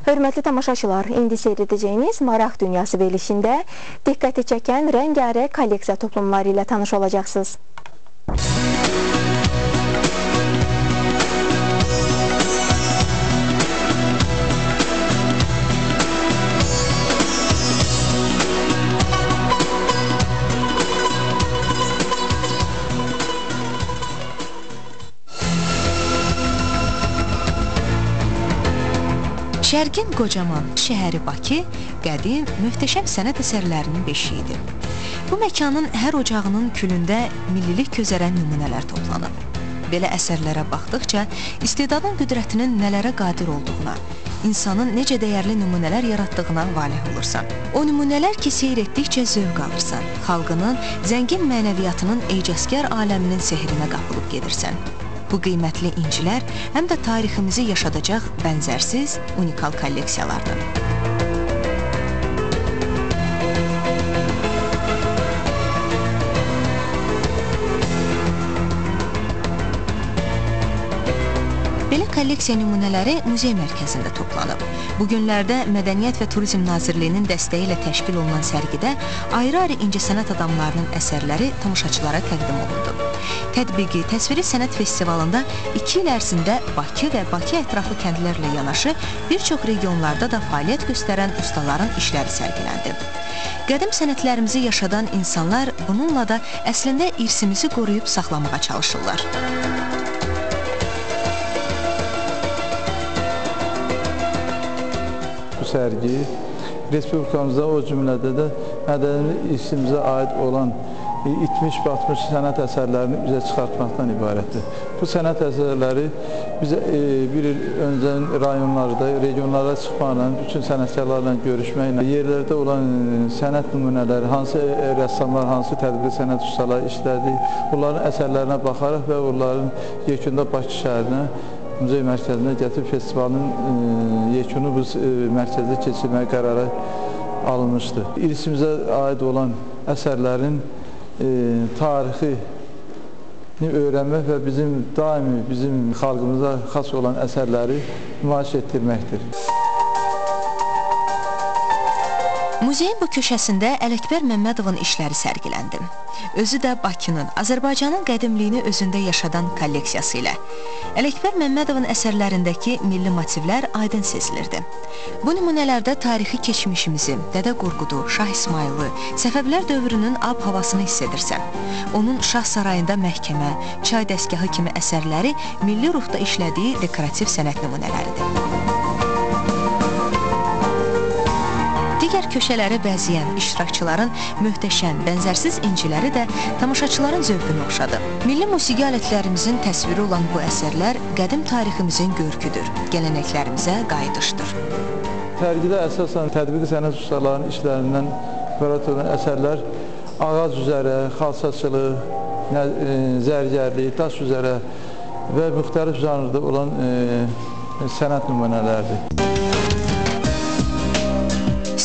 Hörmətli tamaşaçılar, indi seyr edəcəyiniz Maraq Dünyası verilişində diqqəti çəkən rəngarəng kolleksiya toplumları ilə tanış olacaqsınız. Şərqin qocaman şəhəri Bakı qədim, möhtəşəm sənət əsərlərinin beşiyidir. Bu məkanın hər ocağının külündə millilik közərən nümunələr toplanıb. Belə əsərlərə baxdıqca istedadın qüdrətinin nələrə qadir olduğuna, insanın necə dəyərli nümunələr yaratdığına valeh olursan. O nümunələr ki, seyr etdikcə zövq alırsan. Xalqının zəngin mənəviyyatının ecazkar aləminin sehrinə qapılıb gedirsən. Bu qiymətli incilər həm də tariximizi yaşadacaq bənzərsiz, unikal kolleksiyalardır. Belə kolleksiya nümunələri muzey mərkəzində toplanıb. Bugünlərdə Mədəniyyət və Turizm Nazirliyinin dəstəyi ilə təşkil olunan sərgidə ayrı-ayrı incəsənət adamlarının əsərləri tamaşaçılara təqdim olundu. Tətbiqi təsviri sənət festivalında 2 il ərzində Bakı və Bakı ətrafı kəndlərlə yanaşı bir çox regionlarda da fəaliyyət göstərən ustaların işləri sərgiləndi. Qədim sənətlərimizi yaşadan insanlar bununla da əslində irsimizi qoruyub saxlamağa çalışırlar. Bu sərgi Respublikamızda o cümlədə də mədəni irsimizə aid olan itmiş-batmış sənət əsərlərini üzə çıxartmaqdan ibarətdir. Bu sənət əsərləri bizə bir il öncə rayonlarda, regionlara çıxmaqla, bütün sənətkarlarla görüşməklə, yerlərdə olan sənət nümunələri, hansı rəssamlar, hansı tədbiri sənət ustaları işlədi, bunların əsərlərinə baxaraq və onların yekunda Bakı şəhərinə, muzey mərkəzinə gətirib festivalın yekunu bu mərkəzdə keçirməyə qərarı alınmışdı. İrsimizə aid olan əsərlərin tarixini öyrənmək və daimi bizim xalqımıza xas olan əsərləri nümayiş etdirməkdir. Muzeyin bu köşəsində Ələkbər Məmmədovun işləri sərgiləndi. Özü də Bakının, Azərbaycanın qədimliyini özündə yaşadan kolleksiyası ilə. Ələkbər Məmmədovun əsərlərindəki milli motivlər aydın sezilirdi. Bu nümunələrdə tarixi keçmişimizi, Dədə Qorqudu, Şah İsmayılı, Səfəvilər dövrünün ab-havasını hiss edirsən. Onun Şah Sarayında məhkəmə, çay dəstgahı kimi əsərləri milli ruhda işlədiyi dekorativ sənət nümunələridir. Digər köşələri bəzəyən iştirakçıların möhtəşəm, bənzərsiz inciləri də tamaşaçıların zövqünü oxşadı. Milli musiqi alətlərimizin təsviri olan bu əsərlər qədim tariximizin görküdür, gələnəklərimizə qayıdışdır. Sərgidə əsasən tədbiqi sənət ustalarının işlərindən ibarət olan əsərlər ağac üzərə, xalçaçılıq, zərgərlik, daş üzərə və müxtəlif janrda olan sənət nümunələrdir.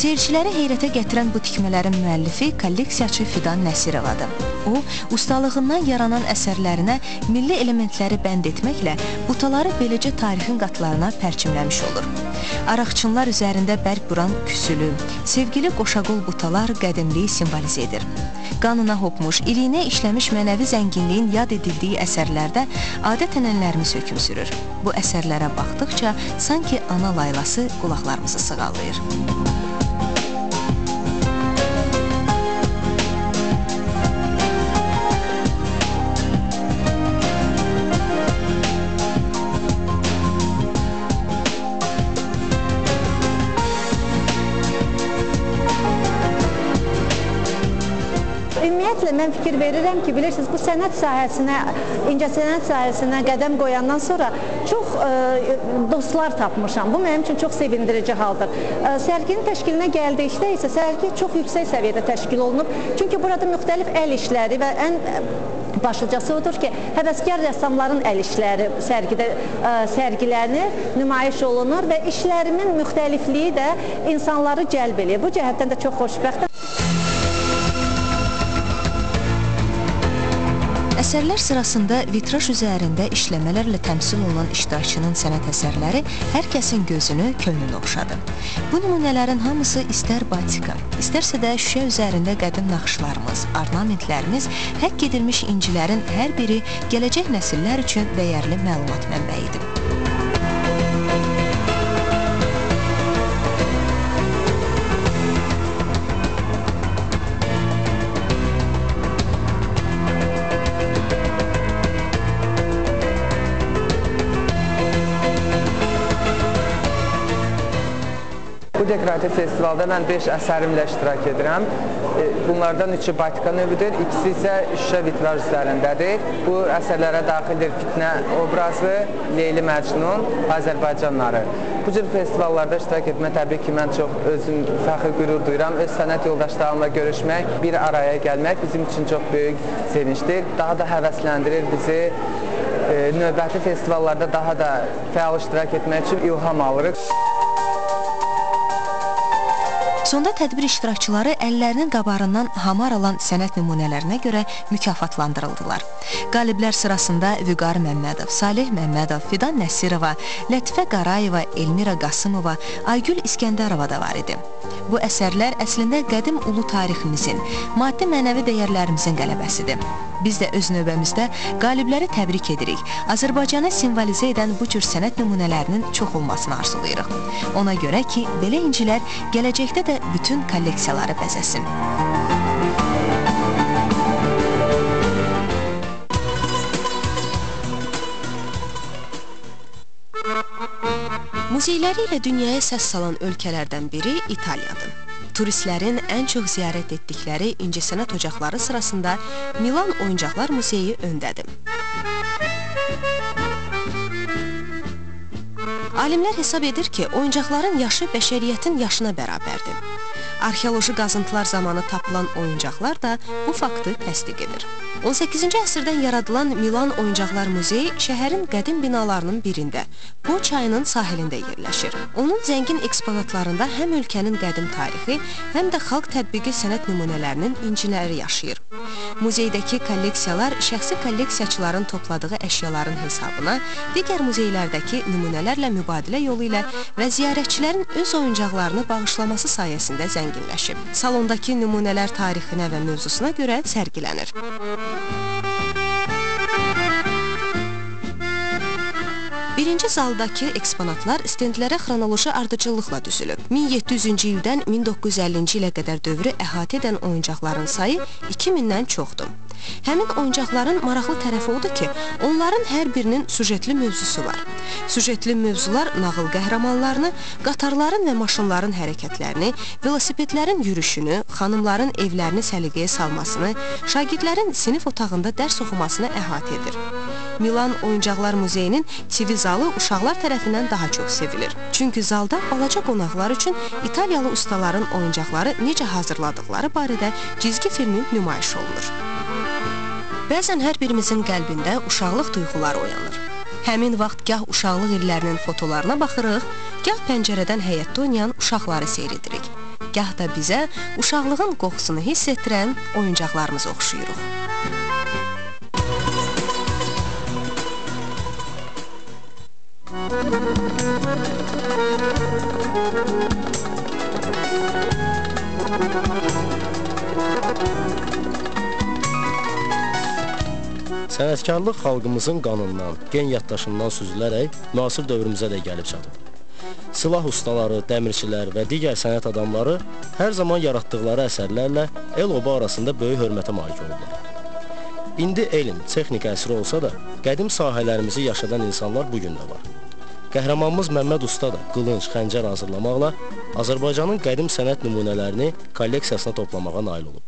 Seyirciləri heyrətə gətirən bu tikmələrin müəllifi kolleksiyaçı Fidan Nəsirovadır. O, ustalığından yaranan əsərlərinə milli elementləri bənd etməklə butaları beləcə tarixin qatlarına pərçimləmiş olur. Araqçınlar üzərində bərq vuran küsülü, sevgili qoşaqol butalar qədimliyi simvolizə edir. Qanına hopmuş, iliyinə işləmiş mənəvi zənginliyin yad edildiyi əsərlərdə adət-ənənlərimiz hökm sürür. Bu əsərlərə baxdıqca sanki ana laylası qulaqlarımızı sığallayır. Ümumiyyətlə, mən fikir verirəm ki, bilirsiniz, bu sənət sahəsinə, incəsənət sahəsinə qədəm qoyandan sonra çox dostlar tapmışam. Bu, mənim üçün çox sevindirici haldır. Sərginin təşkilinə gəldikdə isə sərgi çox yüksək səviyyədə təşkil olunub. Çünki burada müxtəlif əl işləri və ən başlıcası odur ki, həvəskar rəssamların əl işləri sərgidə sərgilənir, nümayiş olunur və işlərimin müxtəlifliyi də insanları cəlb edir. Bu cəhətdən də çox xoşbəxtəm. Əsərlər sırasında vitraj üzərində işləmələrlə təmsil olunan iştirakçının sənət əsərləri hər kəsin gözünü, könlünü oxşadı. Bu nümunələrin hamısı istər batika, istərsə də şüşə üzərində qədim naxışlarımız, ornamentlərimiz, həkk edilmiş incilərin hər biri gələcək nəsillər üçün dəyərli məlumat mənbəyidir. Bu dekorativ festivalda mən 5 əsərimlə iştirak edirəm. Bunlardan 3-ü batika növüdür, ikisi isə şüşə vitraj üzərindədir. Bu əsərlərə daxildir Fitnə obrazı, Leyli Məcnun, Azərbaycanları. Bu cür festivallarda iştirak etmə təbii ki, mən çox özüm fəxr qürur duyuram. Öz sənət yoldaşlarımla görüşmək, bir araya gəlmək bizim üçün çox böyük sevincdir. Daha da həvəsləndirir bizi. Növbəti festivallarda daha da fəal iştirak etmək üçün ilham alırıq. Sonda tədbir iştirakçıları əllərinin qabarından hamar alan sənət nümunələrinə görə mükafatlandırıldılar. Qaliblər sırasında Vüqar Məmmədov, Salih Məmmədov, Fidan Nəsirova, Lətifə Qarayeva, Elmira Qasımova, Aygül İskəndərova da var idi. Bu əsərlər əslində qədim ulu tariximizin, maddi-mənəvi dəyərlərimizin qələbəsidir. Biz də öz növbəmizdə qalibləri təbrik edirik. Azərbaycanı simvolizə edən bu cür sənət nümunələrinin çox olmasını arzulayırıq. Ona görə ki, belə incilər gələcəkdə də bütün kolleksiyaları bəzəsin. Muzeyləri ilə dünyaya səs salan ölkələrdən biri İtaliyadır. Turistlərin ən çox ziyarət etdikləri incəsənət ocaqları sırasında Milan Oyuncaqlar Muzeyi öndədir. Alimlər hesab edir ki, oyuncaqların yaşı bəşəriyyətin yaşına bərabərdir. Arxeoloji qazıntılar zamanı tapılan oyuncaqlar da bu faktı təsdiq edir. 18-ci əsrdən yaradılan Milan Oyuncaqlar Muzeyi şəhərin qədim binalarının birində, Po çayının sahilində yerləşir. Onun zəngin eksponatlarında həm ölkənin qədim tarixi, həm də xalq tətbiqi sənət nümunələrinin inciləri yaşayır. Muzeydəki kolleksiyalar şəxsi kolleksiyaçıların topladığı əşyaların hesabına, digər muzeylərdəki nümunələrlə mübadilə yolu ilə və ziyarətçilərin öz oyuncaqlarını bağışlaması sayəsində zənginləşib. Salondakı nümunələr tarixinə və mövzusuna görə sərgilənir. Birinci zaldakı eksponatlar stendlərə xronoloji ardıcıllıqla düzülüb. 1700-cü ildən 1950-ci ilə qədər dövrü əhatə edən oyuncaqların sayı 2000-dən çoxdur. Həmin oyuncaqların maraqlı tərəfi odur ki, onların hər birinin sujetli mövzusu var. Sujetli mövzular nağıl qəhrəmanlarını, qatarların və maşınların hərəkətlərini, velosipedlərin yürüşünü, xanımların evlərini səliqəyə salmasını, şagirdlərin sinif otağında dərs oxumasını əhatə edir. Milan Oyuncaqlar Muzeyinin TV zalı uşaqlar tərəfindən daha çox sevilir. Çünki zalda balaca qonaqlar üçün İtaliyalı ustaların oyuncaqları necə hazırladıqları barədə cizgi filmi nümayiş olunur. Bəzən hər birimizin qəlbində uşaqlıq duyğuları oyanır. Həmin vaxt gah uşaqlıq illərinin fotolarına baxırıq, gah pəncərədən həyətdə oynayan uşaqları seyr edirik. Gah da bizə uşaqlığın qoxusunu hiss etdirən oyuncaqlarımızı oxşuyuruq. Sənətkarlıq xalqımızın qanından, gen yaddaşından süzülərək müasir dövrümüzə də gəlib çatıb. Silah ustaları, dəmirçilər və digər sənət adamları hər zaman yaratdıqları əsərlərlə el-oba arasında böyük hörmətə malik olurlar. İndi elm, texnika əsri olsa da, qədim sahələrimizi yaşadan insanlar bugün də var. Qəhrəmanımız Məmməd Usta da qılınc, xəncər hazırlamaqla Azərbaycanın qədim sənət nümunələrini kolleksiyasına toplamağa nail olub.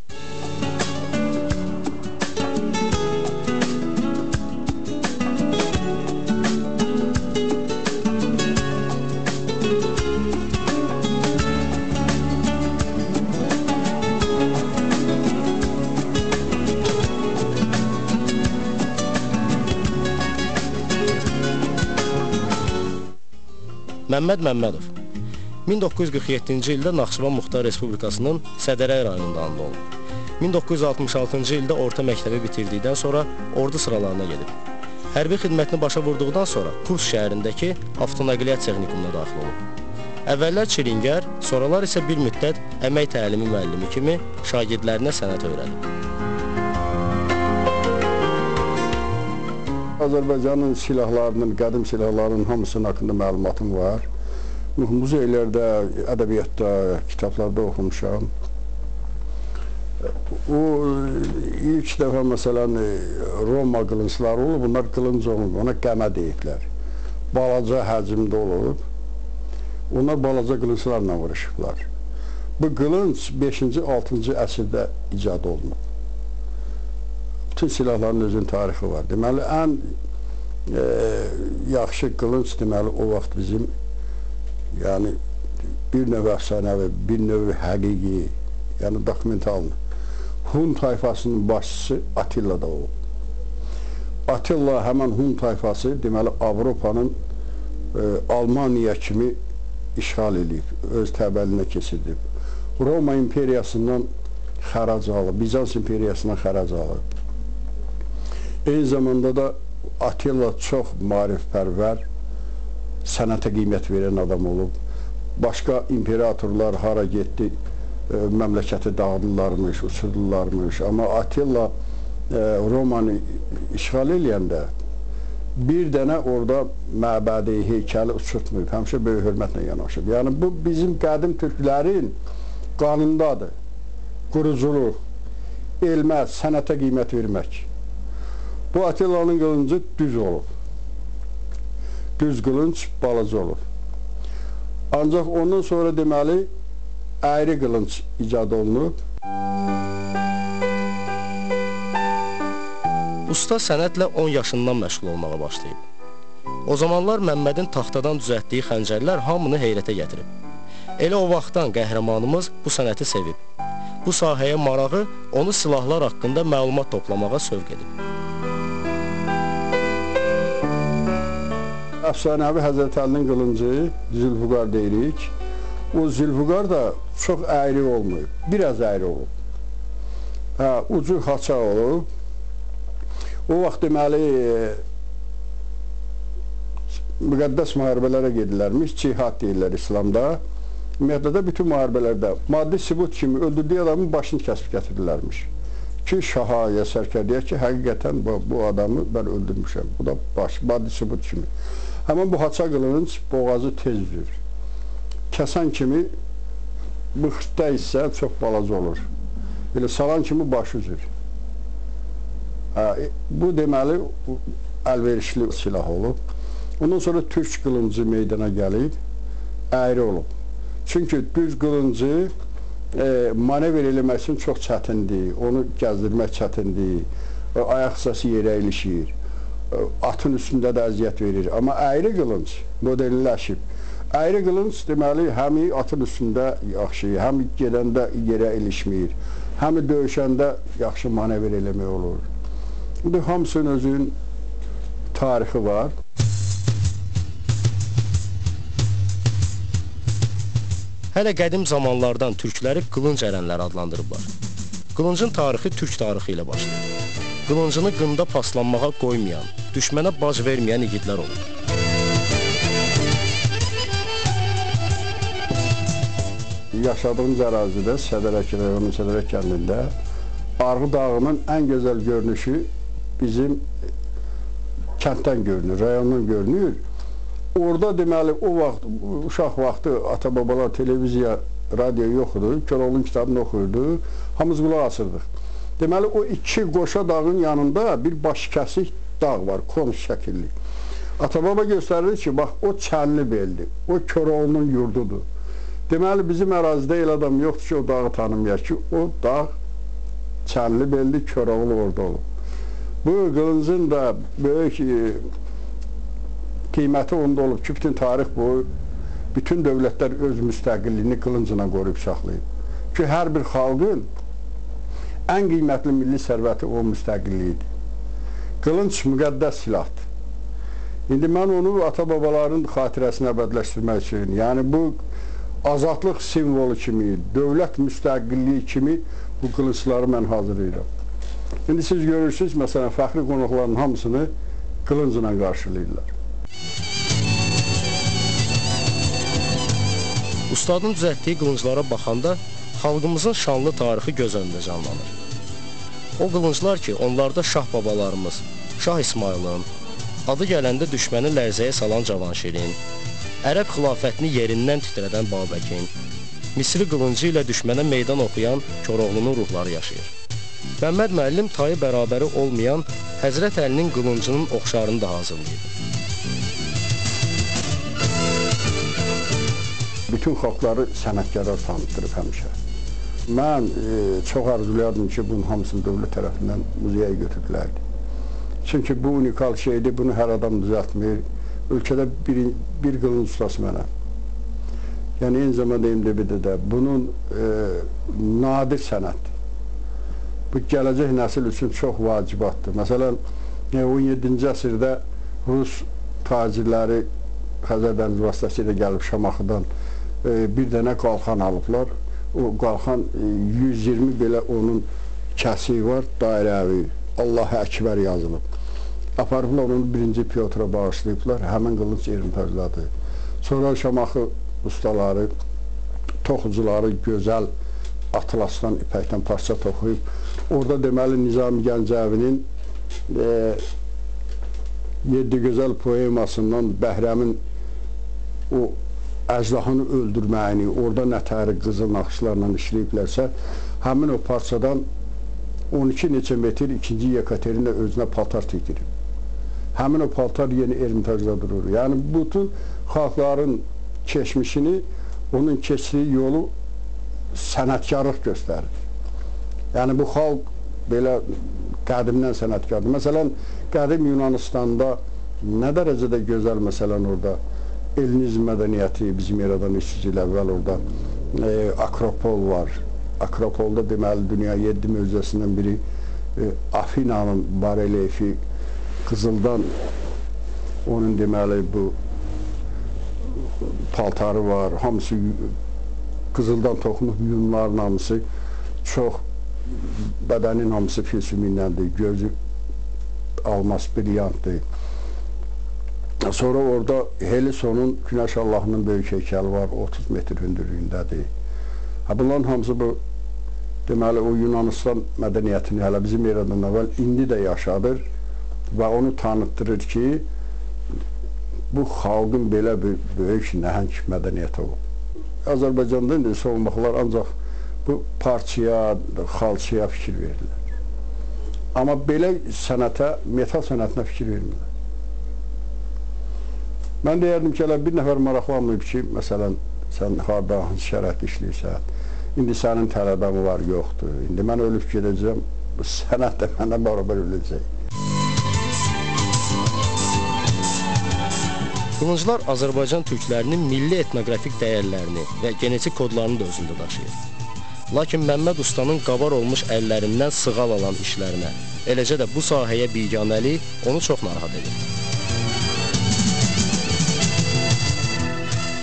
Məmməd Məmmədov 1947-ci ildə Naxçıvan Muxtar Respublikasının Sədərəy rayonunda anadan olub. 1966-cı ildə orta məktəbi bitirdikdən sonra ordu sıralarına gedib. Hərbi xidmətini başa vurduqdan sonra Kurs şəhərindəki avtonəqliyyat texnikumuna daxil olub. Əvvəllər çilingər, sonralar isə bir müddət əmək təlimi müəllimi kimi şagirdlərinə sənət öyrədib. Azərbaycanın silahlarının, qədim silahlarının hamısının haqqında məlumatım var. Muzeylərdə, ədəbiyyatda, kitablarda oxumuşam. O ilk dəfə məsələn Roma qılıncları olub, bunlar qılınc olub, ona qəmə deyiblər. Balaca həcmdə olub. Onlar balaca qılınclarla vuruşublar. Bu qılınc 5-ci, 6-cı əsrdə icad olunub. Bütün silahların özünün tarixi var. Deməli, ən yaxşı qılınc deməli o vaxt bizim yəni bir növ əfsanəvi, bir növ həqiqi, yəni dokumentalını. Hun tayfasının başçısı Atilla'da olub. Attila həmən Hun tayfası deməli Avropanın Almaniya kimi işğal edib, öz təbəlinə keçirdib. Roma imperiyasından xərac alıb, Bizans imperiyasından xərac alıb. Eyni zamanda da Attila çox maarifpərvər, sənətə qiymət verən adam olub. Başqa imperatorlar hara getdi, məmləkəti dağıdırlarmış, uçurdularmış. Amma Attila Romanı işğal eləyəndə bir dənə orada məbədi, heykəli uçurtmayıb, həmişə böyük hörmətlə yanaşıb. Yəni, bu bizim qədim türklərin qanundadır. Quruculuq, elmə, sənətə qiymət vermək. Bu Atilla'nın qılıncı düz olub. Düz qılınc balaca olub. Ancaq ondan sonra deməli, əyri qılınc icad olunub. Usta sənətlə 10 yaşından məşğul olmağa başlayıb. O zamanlar Məmmədin taxtadan düzəltdiyi xəncərlər hamını heyrətə gətirib. Elə o vaxtdan qəhrəmanımız bu sənəti sevib. Bu sahəyə marağı onu silahlar haqqında məlumat toplamağa sövq edib. Əfsanəvi Həzrət Əlinin qılıncı Zülfüqar deyirik. O Zülfüqar da çox əyri olmayıb, biraz əyri olub. Ucu haça olub. O vaxt deməli müqəddəs müharibələrə gedirlərmiş, cihad deyirlər İslamda. Ümumiyyətlə bütün müharibələrdə maddi sübut kimi öldürdüyü adamın başını kəsib gətirirlərmiş. Ki şaha ya sərkərdəyə ki, həqiqətən bu adamı mən öldürmüşəm. Bu da maddi sübut kimi. Həmin bu haça qılınc boğazı tez üzür. Kəsən kimi bu xırtda isə çox balaca olur. Belə salan kimi başı üzür. Bu deməli əlverişli silah olub. Ondan sonra türk qılıncı meydana gəlib, əyri olub. Çünki düz qılıncı manevr eləmək üçün çox çətindir, onu gəzdirmək çətindir, ayaq hissəsi yerə ilişir, atın üstündə də əziyyət verir. Amma əyri qılınc modernləşib. Əyri qılınc deməli həm atın üstündə yaxşı, həm gedəndə yerə ilişmir, həm döyüşəndə yaxşı manevr eləmək olur. Bu hamısının özünün tarixi var. Hələ qədim zamanlardan türkləri qılınc ərənləri adlandırıblar. Qılıncın tarixi türk tarixi ilə başlayır. Qılıncını qında paslanmağa qoymayan, düşmənə bac verməyən igidlər olur. Yaşadığımız ərazidə, Sədərək rayonunun Sədərək kəndində Arğı dağının ən gözəl görünüşü bizim kənddən görünür, rayondan görünür. Orada deməli o vaxt, uşaq vaxtı ata-babalar televiziya, radio yoxdur, Köroğlu'nun kitabını oxuyurdu, hamımız qulaq asırdıq. Deməli o iki qoşa dağın yanında bir baş kəsik dağ var, konus şəkilli. Ata-baba göstərir ki, bax o Çənli beldir, o Köroğlu'nun yurdudur. Deməli bizim ərazidə elə adam yoxdur ki, o dağı tanımayaq ki, o dağ Çənli belli, Köroğlu orada olub. Bu qılıncın da böyük qiyməti onda olub ki, bütün tarix boyu bütün dövlətlər öz müstəqilliyini qılıncına qoruyub saxlayıb. Ki, hər bir xalqın ən qiymətli milli sərvəti o müstəqilliyidir. Qılınc müqəddəs silahdır. İndi mən onu ata-babaların xatirəsini əbədləşdirmək üçün, yəni bu azadlıq simvolu kimi, dövlət müstəqilliyi kimi bu qılıncları mən hazırlayıram. İndi siz görürsünüz, məsələn, fəxri qonaqların hamısını qılıncla qarşılayırlar. Ustadın düzəltdiyi qılınclara baxanda xalqımızın şanlı tarixi göz önündə canlanır. O qılınclar ki, onlarda şah babalarımız, Şah İsmailin, adı gələndə düşməni lərzəyə salan Cavanşirin, Ərəb xilafətini yerindən titrədən Babəkin, Misri qılıncı ilə düşmənə meydan oxuyan Koroğlunun ruhları yaşayır. Məmməd müəllim tayı bərabəri olmayan Həzrət Əlinin qılıncının oxşarını da hazırlayıb. Bütün xalqları sənətkara tanıtdırıb həmişə. Mən çox arzulayardım ki, bunun hamısını dövlət tərəfindən muzeyə götürdülərdi. Çünki bu unikal şeydir, bunu hər adam düzəltmir. Ölkədə bir qılınc ustası mənəm. Yəni, eyni zamanda MDB-də də bunun nadir sənətdir. Bu, gələcək nəsil üçün çox vacibatdır. Məsələn, 17-ci əsrdə Rus tacirləri Xəzər dənizi vasitəsilə gəlib Şamaxıdan bir dənə qalxan alıblar. O qalxan 120 belə onun kəsiyi var, dairəvi, Allah-ı Əkbər yazılıb. Aparıblar onu 1-ci Piotra bağışlayıblar, həmin qılınc Ermitacdadır. Sonra Şamaxı ustaları, toxucuları gözəl atlasdan, ipəkdən parça toxuyub. Orada deməli Nizami Gəncəvinin 7 gözəl poemasından Bəhrəmin o əjdahanı öldürməyini, orada nətəri qızıl naxışlarla işləyiblərsə, həmin o parçadan 12 neçə metr 2-ci Yekaterina özünə paltar tikdirib. Həmin o paltar yeni Ermitacda durur. Yəni, bütün xalqların keçmişini, onun keçdiyi yolu sənətkarlıq göstərir. Yəni, bu xalq belə qədimdən sənətkardır. Məsələn, qədim Yunanistanda nə dərəcədə gözəl, məsələn, orada Ellinizm mədəniyyəti bizim yaradan 300 il əvvəl orada Akropol var. Akropolda deməli dünya 7 möcüzəsindən biri Afinanın barelyefi qızıldan, onun deməli bu paltarı var, hamısı qızıldan toxunub yunların hamısı çox, bədənin hamısı filsümindəndir, gözü almas brilyantdır. Sonra orada Helisonun Günəş Allahının böyük heykəli var, 30 metr hündürlüyündədir. Bunların hamısı bu, deməli, o Yunanistan mədəniyyətini hələ bizim yaradan əvvəl indi də yaşadır və onu tanıtdırır ki, bu xalqın belə bir böyük nəhəng mədəniyyəti olub. Azərbaycanda indi olmaqlar ancaq bu parçaya, xalçaya fikir verirlər. Amma belə sənətə, metal sənətinə fikir vermirlər. Mən deyərdim ki, bir nəfər maraqlanmayıb ki, məsələn, sən harada, hansı şərətdə işləyirsən, indi sənin tələbən var, yoxdur. İndi mən ölüb gedəcəm, bu sənət də mənə bərabər öləcək. Qılınclar Azərbaycan türklərinin milli etnoqrafik dəyərlərini və genetik kodlarını da özündə daşıyır. Lakin Məmməd Ustanın qabar olmuş əllərindən sığal alan işlərinə, eləcə də bu sahəyə biganəlik onu çox narahat edir.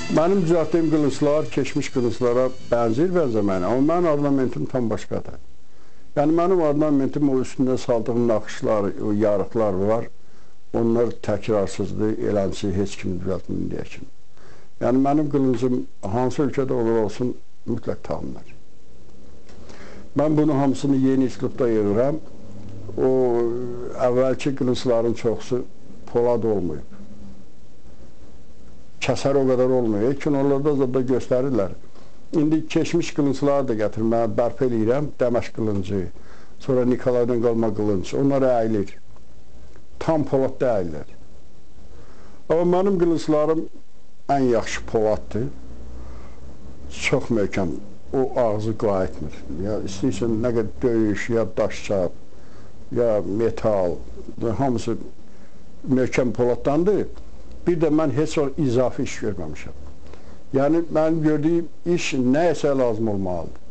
Mənim düzəltdiyim qılınclar keçmiş qılınclara bənzəməyinə, amma mənim ornamentim tam başqadır. Yəni, mənim ornamentim o üstündə saldığım naxışlar, o yarıqlar var, onlar təkrarsızdır, eləmsi heç kimi düzəltməyim deyə kimi. Yəni, mənim qılıncım hansı ölkədə olur olsun, mütləq tanınır. Mən bunu hamısını yeni üslubda yığıram. O, əvvəlki qılıncların çoxusu polad olmayıb. Kəsər o qədər olmuyor. Kinolarda da göstərirlər. İndi keçmiş qılıncları da gətirir. Mən bərpa eləyirəm, Dəməşq qılıncı, sonra Nikolaydan qalma qılınc. Onlar əyilir. Tam polad əyilir. Amma mənim qılınclarım ən yaxşı poladdır. Çox möhkəm. O ağzı qayıtmır. Ya istəyirsən nə qədər döyüş, ya daşçap, ya metal, hamısı möhkəm poladdandır. Bir də mən heç o izafi iş görməmişəm. Yəni, mənim gördüyüm iş nəyəsə lazım olmalıdır.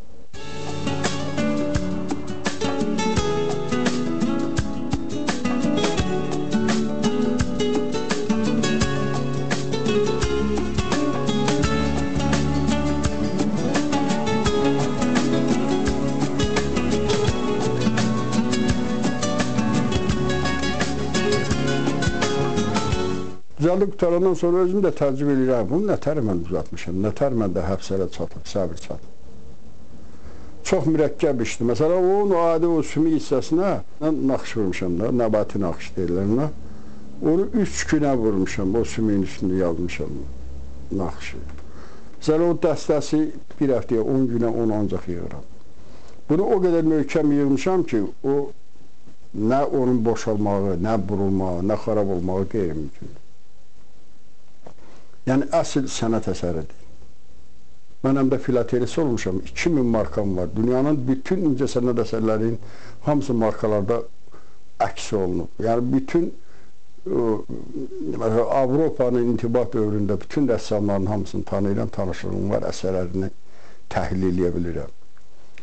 Ixtisalı qutarandan sonra özüm də təcrübə edirəm. Bunu nətər mən düzəltmişəm, nətər mən də həbsələ çatıb, səbir çatıb. Çox mürəkkəb işdir. Məsələn, onun adi o sümük hissəsinə naxış vurmuşam da, nəbati naxış deyirlər ona. Onu 3 günə vurmuşam, o sümüyün üstündə yazmışam naxışı. Məsələn, o dəstəsi bir həftəyə, 10 günə onu ancaq yığıram. Bunu o qədər möhkəm yığmışam ki, o nə onun boşalmağı, nə burulmağı, nə xarab olmağı qeyri-mümkündür. Yəni, əsl sənət əsəridir. Mən həm də filatelisi olmuşam, 2000 markam var. Dünyanın bütün incəsənət əsərlərinin hamısı markalarda əks olunub. Yəni, bütün Avropanın intibah dövründə bütün rəssamların hamısını tanıyıram, tanışlığım var, əsərlərini təhlil edə bilirəm.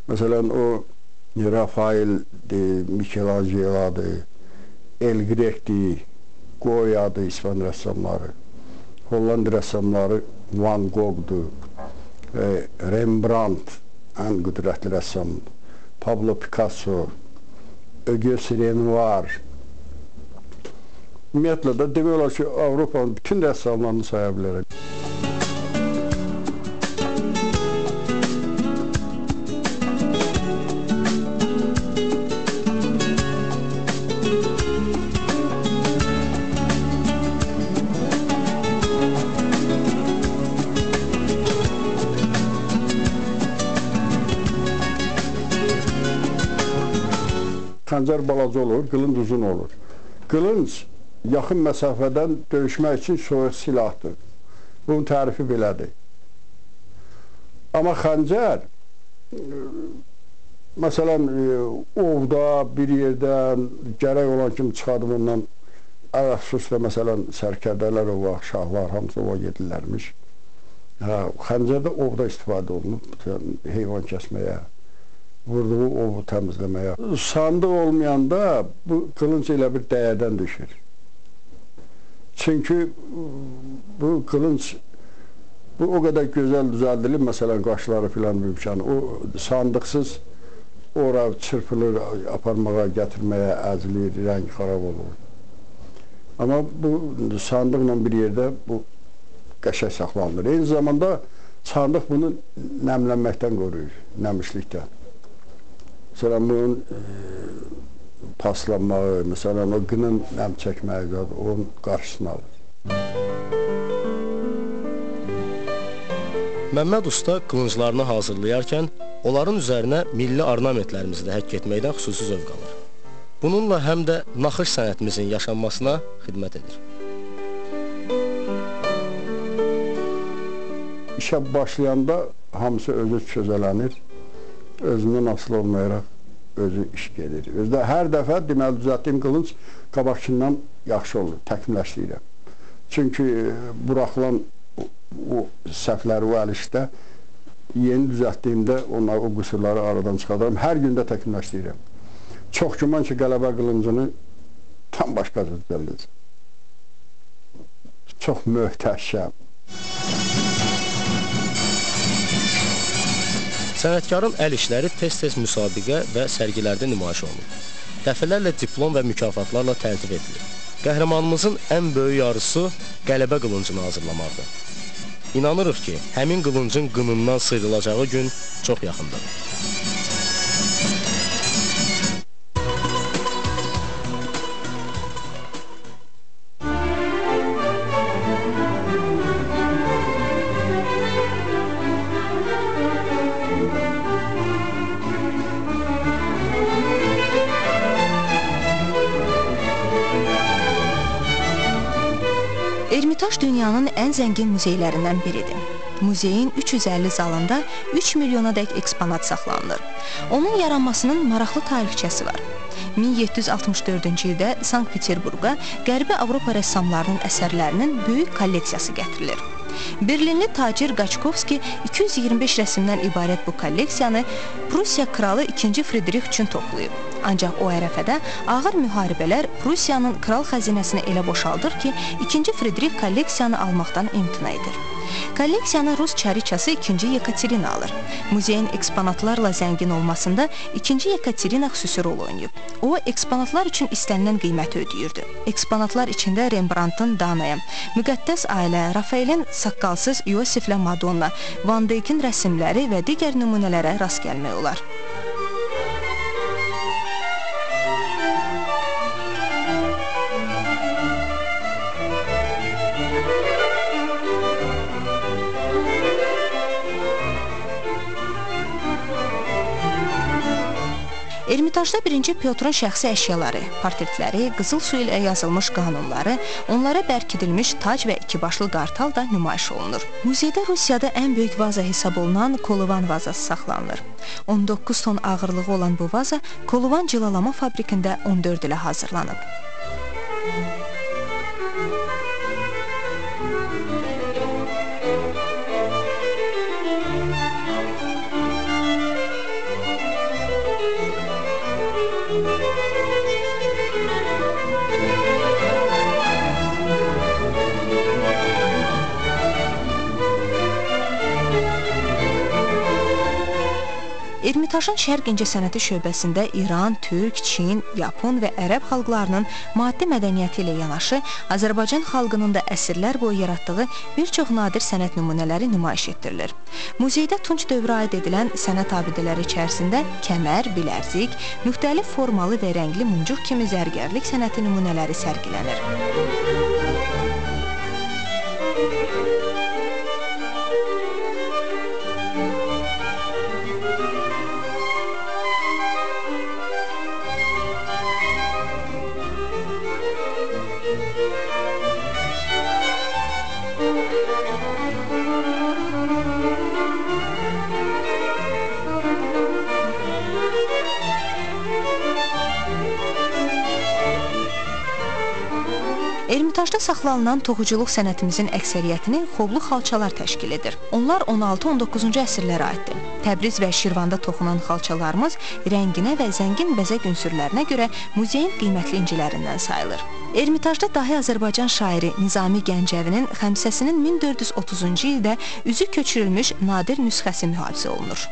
Məsələn, o Rafael'dir, Michelangelo'dur, El Grek'dir, Goya'dır, İspan rəssamları, Hollanda rəssamları Van Gogh'dur, Rembrandt, ən qüdrətli rəssam, Pablo Picasso, Auguste Renoir. Ümumiyyətlə də demək olar ki, Avropanın bütün rəssamlarını saya bilərək. Xəncər balaca olur, qılınc uzun olur. Qılınc yaxın məsafədən döyüşmək üçün soyuq silahdır. Bunun tərifi belədir. Amma xəncər, məsələn, ovda, bir yerdən gərək olan kimi çıxadım ondan, əfsusla, məsələn, sərkərdələr o vaxt, şahlar, hamısı ova gedirlərmiş. Xəncərdə ovda istifadə olunub, heyvan kəsməyə, vurduğu ovu təmizləməyə. Sandıq olmayanda bu qılınc elə bir dəyərdən düşür. Çünki bu qılınc o qədər gözəl düzəldilib, məsələn, qaşları filan mümkün. O sandıqsız ora çırpılır, aparmağa, gətirməyə, əzilir, rəng xarab olur. Amma bu sandıqla bir yerdə bu qəşəng saxlanılır. Eyni zamanda sandıq bunu nəmlənməkdən qoruyur, nəmişlikdən. Məsələn, bunun paslanmağı, məsələn, o qının nəm çəkməyi, onun qarşısını alır. Məmməd Usta qılınclarını hazırlayarkən onların üzərinə milli ornamentlərimizi də həkk etməkdən xüsusi zövq alır. Bununla həm də naxış sənətimizin yaşanmasına xidmət edir. İşə başlayanda hamısı özü çözələnir. Özündən asılı olmayaraq özü iş gedir. Özdə hər dəfə deməli düzəltdiyim qılınc qabaqçından yaxşı olur, təkmilləşdirirəm. Çünki buraxılan o səhvləri, o əlişdə yeni düzəltdiyimdə o qüsurları aradan çıxardıram. Hər gündə təkmilləşdirirəm. Çox güman ki, qələbə qılıncını tam başqa düzəldir. Çox möhtəşəm. Sənətkarın əl işləri tez-tez müsabiqə və sərgilərdə nümayiş olunur. Dəfələrlə diplom və mükafatlarla təltif edilir. Qəhrəmanımızın ən böyük arzusu qələbə qılıncını hazırlamaqdır. İnanırıq ki, həmin qılıncın qınından sıyrılacağı gün çox yaxındır. Ermitaj dünyanın ən zəngin muzeylərindən biridir. Muzeyin 350 zalında 3 milyonadək eksponat saxlanılır. Onun yaranmasının maraqlı tarixçəsi var. 1764-cü ildə Sankt-Peterburqa Qərbi Avropa rəssamlarının əsərlərinin böyük kolleksiyası gətirilir. Berlinli tacir Qaçkovski 225 rəsmdən ibarət bu kolleksiyanı Prusiya kralı 2. Fridrix üçün toplayıb. Ancaq o ərəfədə ağır müharibələr Prusiyanın kral xəzinəsini elə boşaldır ki, 2. Fridrix kolleksiyanı almaqdan imtina edir. Kolleksiyanı Rus çariçası 2. Yekaterina alır. Muzeyin eksponatlarla zəngin olmasında 2. Yekaterina xüsusi rol oynayıb. O, eksponatlar üçün istənilən qiyməti ödəyirdi. Eksponatlar içində Rembrandtın Danaya, Müqəddəs Ailə, Rafaelin saqqalsız Yosiflə Madonna, Van Dyck'in rəsmləri və digər nümunələrə rast gəlmək olar. Ermitajda 1. Pyotrun şəxsi əşyaları, portretləri, qızıl su ilə yazılmış qanunları, onlara bərkidilmiş tac və 2 başlı qartal da nümayiş olunur. Muzeydə Rusiyada ən böyük vaza hesab olunan Kolovan vazası saxlanılır. 19 ton ağırlığı olan bu vaza Kolovan cilalama fabrikində 14 ilə hazırlanıb. Ermitajın Şərq İncəsənəti şöbəsində İran, Türk, Çin, Yapon və Ərəb xalqlarının maddi mədəniyyəti ilə yanaşı, Azərbaycan xalqının da əsrlər boyu yaratdığı bir çox nadir sənət nümunələri nümayiş etdirilir. Muzeydə Tunc dövrə aid edilən sənət abidələri içərisində kəmər, bilərzik, müxtəlif formalı və rəngli muncuq kimi zərgərlik sənəti nümunələri sərgilənir. Ermitajda saxlanılan toxuculuq sənətimizin əksəriyyətini xovlu xalçalar təşkil edir. Onlar 16-19-cu əsrlərə aiddir. Təbriz və Şirvanda toxunan xalçalarımız rənginə və zəngin bəzək ünsürlərinə görə muzeyin qiymətli incilərindən sayılır. Ermitajda dahi Azərbaycan şairi Nizami Gəncəvinin xəmsəsinin 1430-cu ildə üzü köçürülmüş nadir nüsxəsi mühafizə olunur.